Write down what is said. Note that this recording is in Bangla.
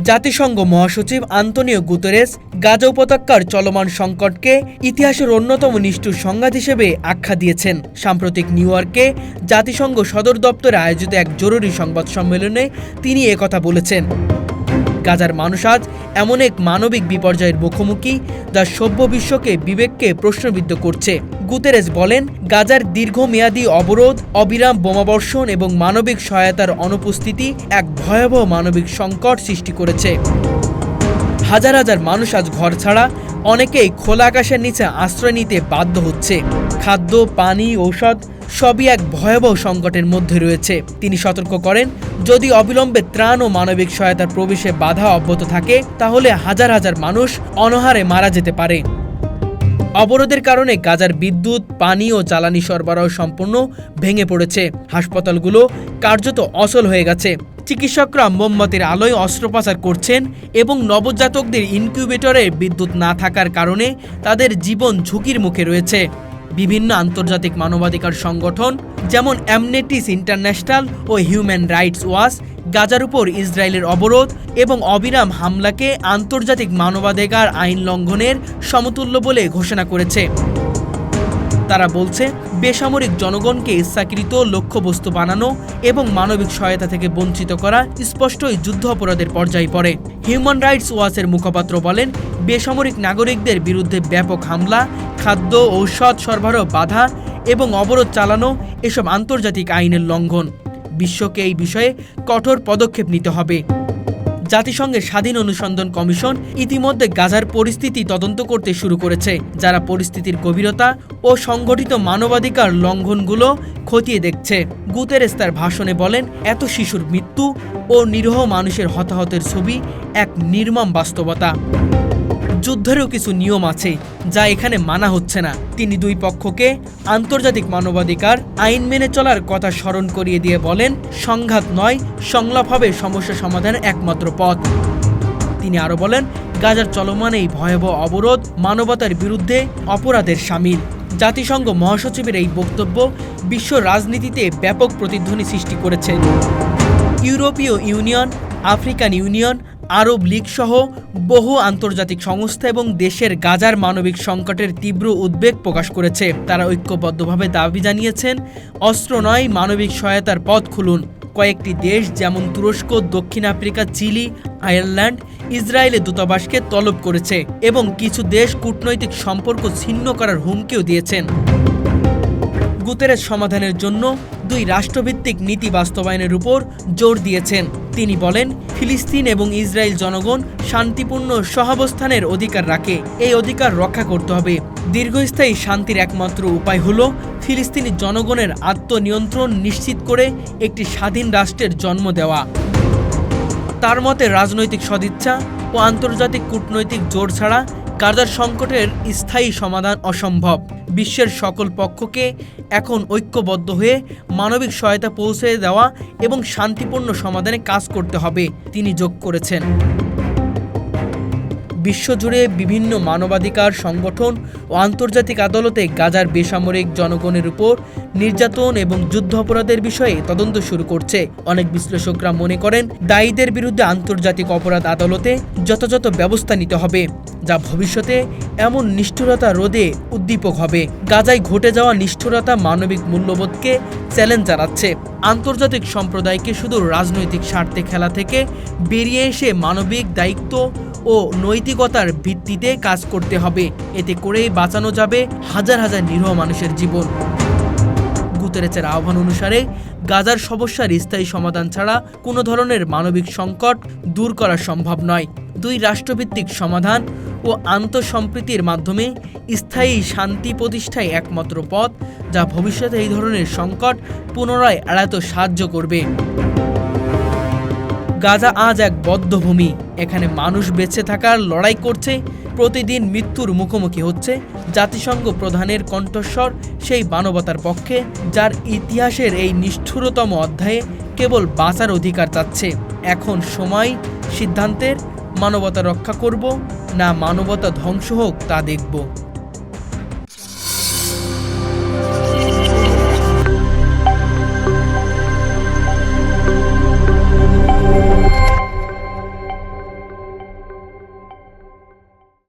জাতিসংঘ মহাসচিব আন্তোনিও গুতেরেস গাজা উপত্যকার চলমান সংকটকে ইতিহাসের অন্যতম নিষ্ঠুর সংঘাত হিসেবে আখ্যা দিয়েছেন। সাম্প্রতিক নিউ ইয়র্কে জাতিসংঘ সদর দপ্তরে আয়োজিত এক জরুরি সংবাদ সম্মেলনে তিনি একথা বলেছেন। গাজার মানুষ আজ এমন এক মানবিক বিপর্যয়ের মুখোমুখি যা সভ্য বিশ্বকে বিবেককে প্রশ্নবিদ্ধ করছে। গুতেরেস বলেন, গাজার দীর্ঘমেয়াদী অবরোধ, অবিরাম বোমাবর্ষণ এবং মানবিক সহায়তার অনুপস্থিতি এক ভয়াবহ মানবিক সংকট সৃষ্টি করেছে। হাজার হাজার মানুষ আজ ঘর ছাড়া, অনেকেই খোলা আকাশের নিচে আশ্রয় নিতে বাধ্য হচ্ছে। খাদ্য, পানি, ঔষধ সবই এক ভয়াবহ সংকটের মধ্যে রয়েছে। তিনি সতর্ক করেন, যদি অবিলম্বে ত্রাণ ও মানবিক সহায়তার প্রবেশে বাধা অব্যাহত থাকে তাহলে হাজার হাজার মানুষ অনাহারে মারা যেতে পারে। অবরোধের কারণে গাজার বিদ্যুৎ, পানি ও জ্বালানি সরবরাহ সম্পূর্ণ ভেঙে পড়েছে। হাসপাতালগুলো কার্যত অচল হয়ে গেছে। চিকিৎসকরা মোমবাতির আলোয় অস্ত্রোপচার করছেন এবং নবজাতকদের ইনকিউবেটরে বিদ্যুৎ না থাকার কারণে তাদের জীবন ঝুঁকির মুখে রয়েছে। বিভিন্ন আন্তর্জাতিক মানবাধিকার সংগঠন যেমন অ্যামনেস্টি ইন্টারন্যাশনাল ও হিউম্যান রাইটস ওয়াচ গাজার উপর ইসরায়েলের অবরোধ এবং অবিরাম হামলাকে আন্তর্জাতিক মানবাধিকার আইন লঙ্ঘনের সমতুল্য বলে ঘোষণা করেছে। তারা বলছে, বেসামরিক জনগণকে ইচ্ছাকৃত লক্ষ্যবস্তু বানানো এবং মানবিক সহায়তা থেকে বঞ্চিত করা স্পষ্টই যুদ্ধ অপরাধের পর্যায়ে পড়ে। হিউম্যান রাইটস ওয়াচের মুখপাত্র বলেন, বেসামরিক নাগরিকদের বিরুদ্ধে ব্যাপক হামলা, খাদ্য, ঔষধ সরবরাহ বাধা এবং অবরোধ চালানো এসব আন্তর্জাতিক আইনের লঙ্ঘন। বিশ্বকে এই বিষয়ে কঠোর পদক্ষেপ নিতে হবে। জাতিসংঘের স্বাধীন অনুসন্ধান কমিশন ইতিমধ্যে গাজার পরিস্থিতি তদন্ত করতে শুরু করেছে, যারা পরিস্থিতির গভীরতা ও সংগঠিত মানবাধিকার লঙ্ঘনগুলো খতিয়ে দেখছে। গুতেরেস তার ভাষণে বলেন, এত শিশুর মৃত্যু ও নিরীহ মানুষের হতাহতের ছবি এক নির্মম বাস্তবতা। যুদ্ধেরও কিছু নিয়ম আছে যা এখানে মানা হচ্ছে না। তিনি দুই পক্ষকে আন্তর্জাতিক মানবাধিকার আইন মেনে চলার কথা স্মরণ করিয়ে দিয়ে বলেন, সংঘাত নয়, সংলাপ হবে সমস্যা সমাধানের একমাত্র পথ। তিনি আরও বলেন, গাজার চলমান এই ভয়াবহ অবরোধ মানবতার বিরুদ্ধে অপরাধের শামিল। জাতিসংঘ মহাসচিবের এই বক্তব্য বিশ্ব রাজনীতিতে ব্যাপক প্রতিধ্বনি সৃষ্টি করেছে। ইউরোপীয় ইউনিয়ন, আফ্রিকান ইউনিয়ন, আরব লীগ সহ বহু আন্তর্জাতিক সংস্থা এবং দেশের গাজার মানবিক সংকটের তীব্র উদ্বেগ প্রকাশ করেছে। তারা ঐক্যবদ্ধভাবে দাবি জানিয়েছেন, অস্ত্র নয়, মানবিক সহায়তার পথ খুলুন। কয়েকটি দেশ যেমন তুরস্ক, দক্ষিণ আফ্রিকা, চিলি, আয়ারল্যান্ড ইসরায়েলের দূতাবাসকে তলব করেছে এবং কিছু দেশ কূটনৈতিক সম্পর্ক ছিন্ন করার হুমকিও দিয়েছেন। গুতেরেস সমাধানের জন্য দুই রাষ্ট্রভিত্তিক নীতি বাস্তবায়নের উপর জোর দিয়েছেন। তিনি বলেন, ফিলিস্তিন এবং ইসরায়েল জনগণ শান্তিপূর্ণ সহাবস্থানের অধিকার রাখে। এই অধিকার রক্ষা করতে হবে। দীর্ঘস্থায়ী শান্তির একমাত্র উপায় হল ফিলিস্তিনি জনগণের আত্মনিয়ন্ত্রণ নিশ্চিত করে একটি স্বাধীন রাষ্ট্রের জন্ম দেওয়া। তার মতে, রাজনৈতিক সদিচ্ছা ও আন্তর্জাতিক কূটনৈতিক জোর ছাড়া গাজার সংকটের স্থায়ী সমাধান অসম্ভব। বিশ্বের সকল পক্ষকে এখন ঐক্যবদ্ধ হয়ে মানবিক সহায়তা পৌঁছে দেওয়া এবং শান্তিপূর্ণ সমাধানে কাজ করতে হবে, তিনি যোগ করেছেন। বিশ্বজুড়ে বিভিন্ন মানবাধিকার সংগঠন ও আন্তর্জাতিক আদালতে গাজার বেসামরিক জনগণের উপর নির্যাতন এবং যুদ্ধাপরাধের বিষয়ে তদন্ত শুরু করছে। অনেক বিশ্লেষকরা মনে করেন, দায়ীদের বিরুদ্ধে আন্তর্জাতিক অপরাধ আদালতে যথাযথ ব্যবস্থা নিতে হবে, যা ভবিষ্যতে এমন নিষ্ঠুরতা রোধে উদ্দীপক হবে। গাজায় ঘটে যাওয়া নিষ্ঠুরতা মানবিক মূল্যবোধকে চ্যালেঞ্জ জানাচ্ছে। আন্তর্জাতিক সম্প্রদায়কে শুধু রাজনৈতিক স্বার্থে খেলা থেকে বেরিয়ে এসে মানবিক দায়িত্ব ও নৈতিকতার ভিত্তিতে কাজ করতে হবে। এতে করেই বাঁচানো যাবে হাজার হাজার নিরীহ মানুষের জীবন। গুতেরেসের আহ্বান অনুসারে গাজার সমস্যার স্থায়ী সমাধান ছাড়া কোনো ধরনের মানবিক সংকট দূর করা সম্ভব নয়। দুই রাষ্ট্রভিত্তিক সমাধান ও আন্তঃসম্প্রীতির মাধ্যমে স্থায়ী শান্তি প্রতিষ্ঠায় একমাত্র পথ, যা ভবিষ্যতে এই ধরনের সংকট পুনরায় এড়াতে সাহায্য করবে। গাজা আজ এক বদ্ধভূমি। এখানে মানুষ বেঁচে থাকার লড়াই করছে, প্রতিদিন মৃত্যুর মুখোমুখি হচ্ছে। জাতিসংঘ প্রধানের কণ্ঠস্বর সেই মানবতার পক্ষে, যার ইতিহাসের এই নিষ্ঠুরতম অধ্যায়ে কেবল বাঁচার অধিকার চাচ্ছে। এখন সময় সিদ্ধান্তের, মানবতা রক্ষা করব না মানবতা ধ্বংস হোক তা দেখব।